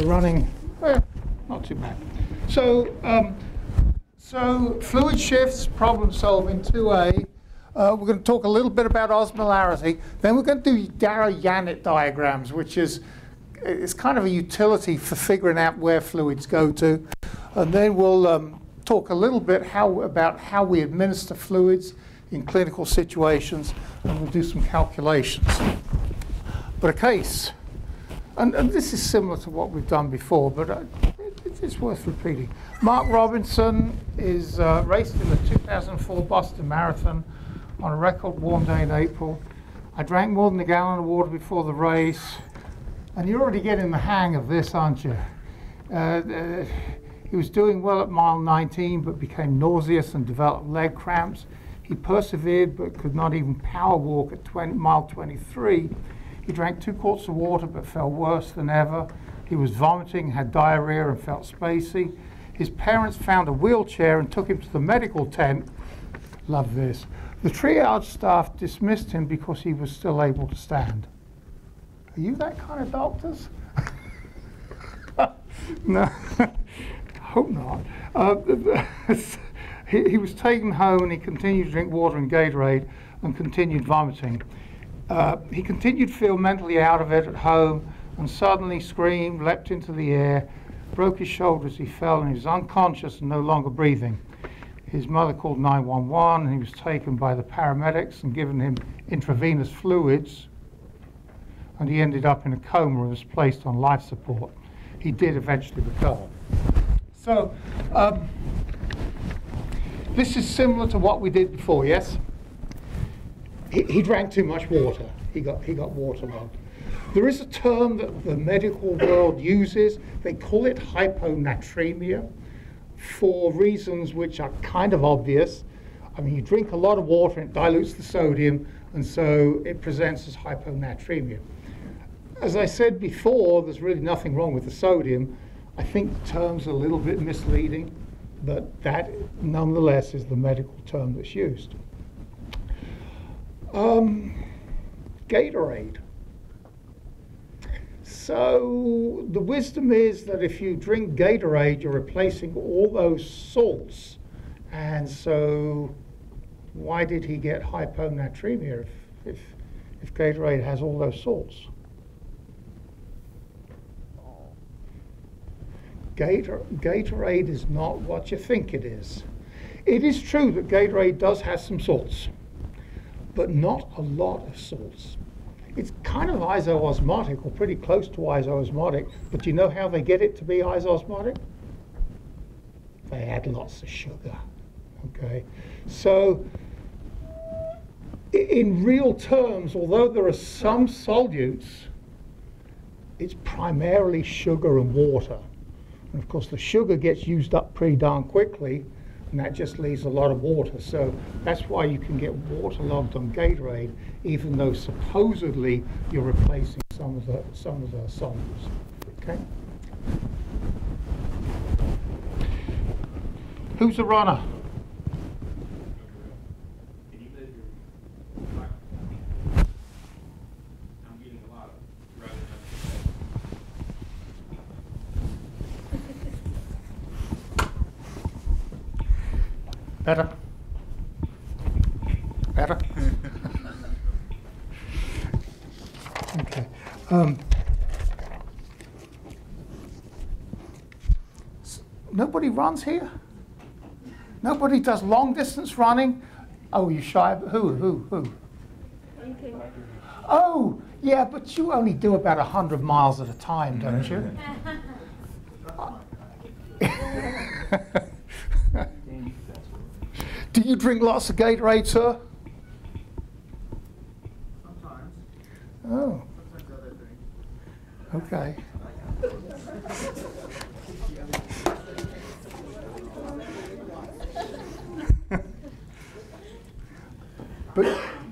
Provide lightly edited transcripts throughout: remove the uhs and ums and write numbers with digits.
we're running, not too bad. So, so fluid shifts, problem solving 2A. We're going to talk a little bit about osmolarity. Then we're going to do Darrow-Yannett diagrams, which is it's kind of a utility for figuring out where fluids go to. And then we'll talk a little bit about how we administer fluids in clinical situations, and we'll do some calculations. But a case, and this is similar to what we've done before, but it's worth repeating. Mark Robinson is raced in the 2004 Boston Marathon on a record warm day in April. I drank more than a gallon of water before the race, and you're already getting the hang of this, aren't you? He was doing well at mile 19, but became nauseous and developed leg cramps. He persevered, but could not even power walk at mile 23. He drank 2 quarts of water, but felt worse than ever. He was vomiting, had diarrhea, and felt spacey. His parents found a wheelchair and took him to the medical tent. Love this. The triage staff dismissed him because he was still able to stand. Are you that kind of doctors? No, hope not. He was taken home and he continued to drink water and Gatorade and continued vomiting. He continued to feel mentally out of it at home and suddenly screamed, leapt into the air, broke his shoulder as he fell, and he was unconscious and no longer breathing. His mother called 911 and he was taken by the paramedics and given him intravenous fluids, and he ended up in a coma and was placed on life support. He did eventually recover. So this is similar to what we did before, yes? He drank too much water. He got waterlogged. There is a term that the medical world uses. They call it hyponatremia for reasons which are kind of obvious. I mean, you drink a lot of water and it dilutes the sodium, and so it presents as hyponatremia. As I said before, there's really nothing wrong with the sodium. I think the term's a little bit misleading, but that nonetheless is the medical term that's used. Gatorade. So the wisdom is that if you drink Gatorade, you're replacing all those salts. And so why did he get hyponatremia if Gatorade has all those salts? Gatorade is not what you think it is. It is true that Gatorade does have some salts, but not a lot of salts. It's kind of isoosmotic, or pretty close to isoosmotic, but you know how they get it to be isoosmotic? They add lots of sugar, okay? So in real terms, although there are some solutes, it's primarily sugar and water. And of course, the sugar gets used up pretty darn quickly, and that just leaves a lot of water. So that's why you can get waterlogged on Gatorade, even though supposedly you're replacing some of the solids. Okay. Who's a runner? Better? Better? Okay. Nobody runs here? Nobody does long distance running? Oh, you shy? Who? Okay. Oh, yeah, but you only do about 100 miles at a time, don't you? Do you drink lots of Gatorade, sir? Sometimes. Oh. Sometimes other things. Okay.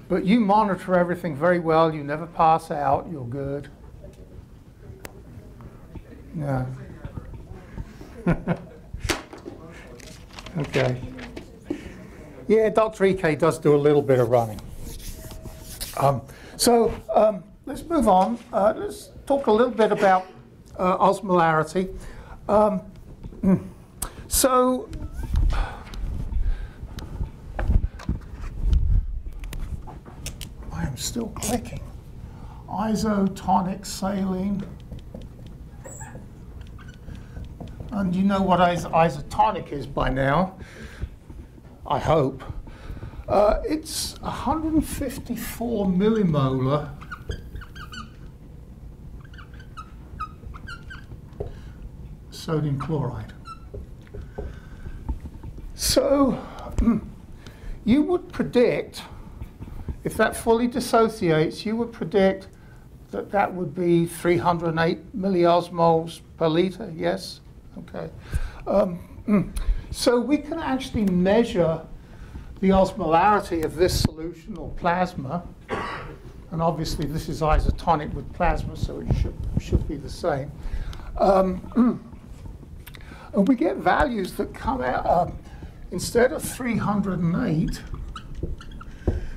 But you monitor everything very well. You never pass out. You're good. Yeah. Okay. Yeah, Dr. EK does do a little bit of running. So let's move on. Let's talk a little bit about osmolarity. So I am still clicking. Isotonic saline. And you know what isotonic is by now, I hope. It's 154 millimolar sodium chloride. So you would predict, if that fully dissociates, you would predict that that would be 308 milliosmoles per liter, yes? Okay. So we can actually measure the osmolarity of this solution or plasma, and obviously this is isotonic with plasma, so it should be the same. And we get values that come out, instead of 308,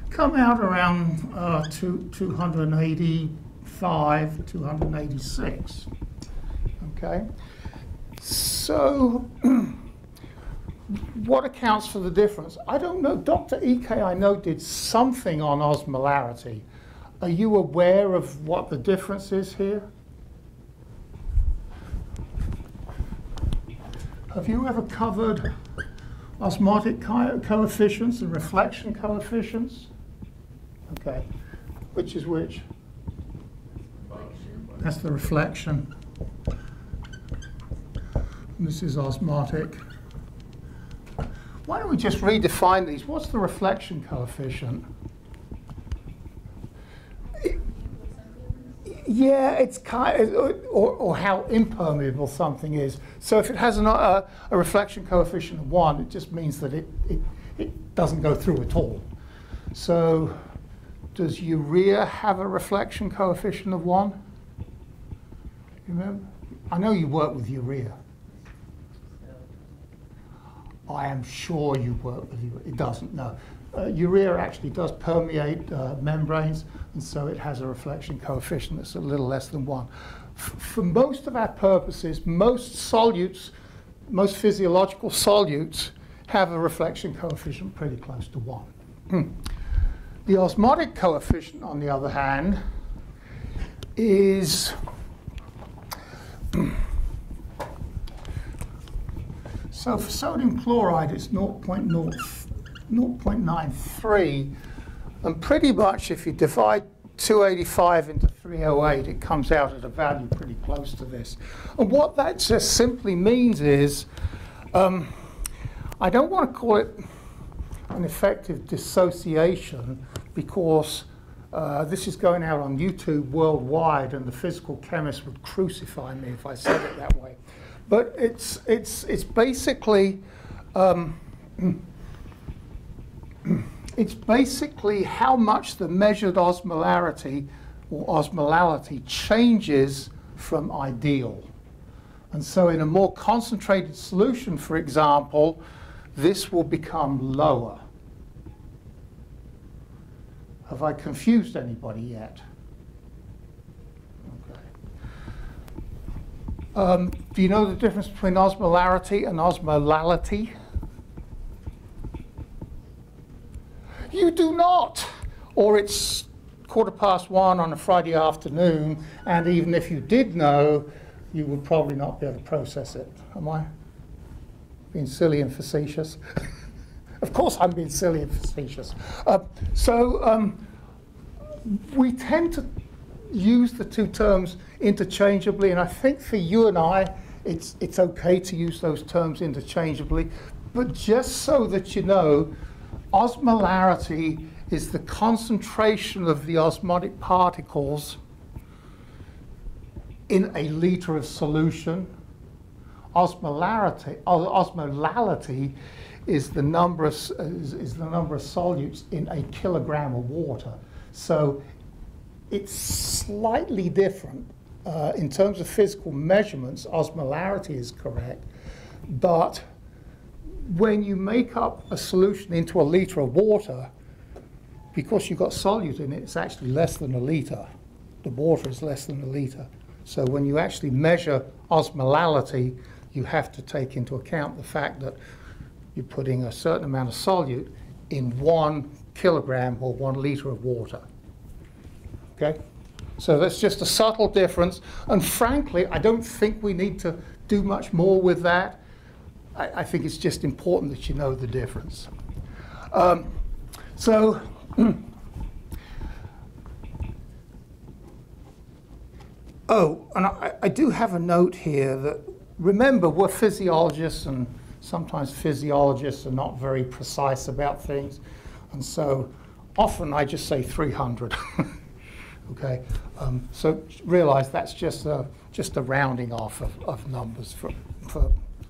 come out around 285, 286. Okay? So, what accounts for the difference? I don't know. Dr. Ike, I know, did something on osmolarity. Are you aware of what the difference is here? Have you ever covered osmotic coefficients and reflection coefficients? Okay. Which is which? That's the reflection. And this is osmotic. Why don't we just redefine these? What's the reflection coefficient? Yeah, it's kind of, or how impermeable something is. So if it has a reflection coefficient of 1, it just means that it doesn't go through at all. So does urea have a reflection coefficient of 1? You remember? I know you work with urea. I am sure you work with urea. It doesn't, no. Urea actually does permeate membranes, and so it has a reflection coefficient that's a little less than 1. For most of our purposes, most solutes, most physiological solutes have a reflection coefficient pretty close to 1. The osmotic coefficient, on the other hand, is so for sodium chloride, it's 0.93, and pretty much if you divide 285 into 308, it comes out at a value pretty close to this. And what that just simply means is, I don't want to call it an effective dissociation, because this is going out on YouTube worldwide, and the physical chemists would crucify me if I said it that way. But it's basically it's basically how much the measured osmolarity or osmolality changes from ideal. And so in a more concentrated solution, for example, this will become lower. Have I confused anybody yet? Okay. Do you know the difference between osmolarity and osmolality? You do not, or it's 1:15 on a Friday afternoon, and even if you did know, you would probably not be able to process it. Am I being silly and facetious? Of course I'm being silly and facetious. We tend to use the two terms interchangeably, and I think for you and I, it's okay to use those terms interchangeably, but just so that you know, osmolarity is the concentration of the osmotic particles in a liter of solution. Osmolality is the number of solutes in a kilogram of water. So it's slightly different. In terms of physical measurements, osmolarity is correct, but when you make up a solution into a liter of water, because you've got solute in it, it's actually less than a liter. The water is less than a liter. So when you actually measure osmolality, you have to take into account the fact that you're putting a certain amount of solute in 1 kilogram or 1 liter of water. Okay? So that's just a subtle difference. And frankly, I don't think we need to do much more with that. I think it's just important that you know the difference. Oh, and I do have a note here that, remember, we're physiologists, and sometimes physiologists are not very precise about things. And so often I just say 300. Okay? So realize that's just a rounding off of numbers for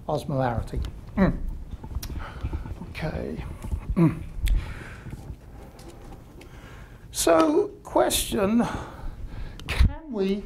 osmolarity. Okay. So question, can we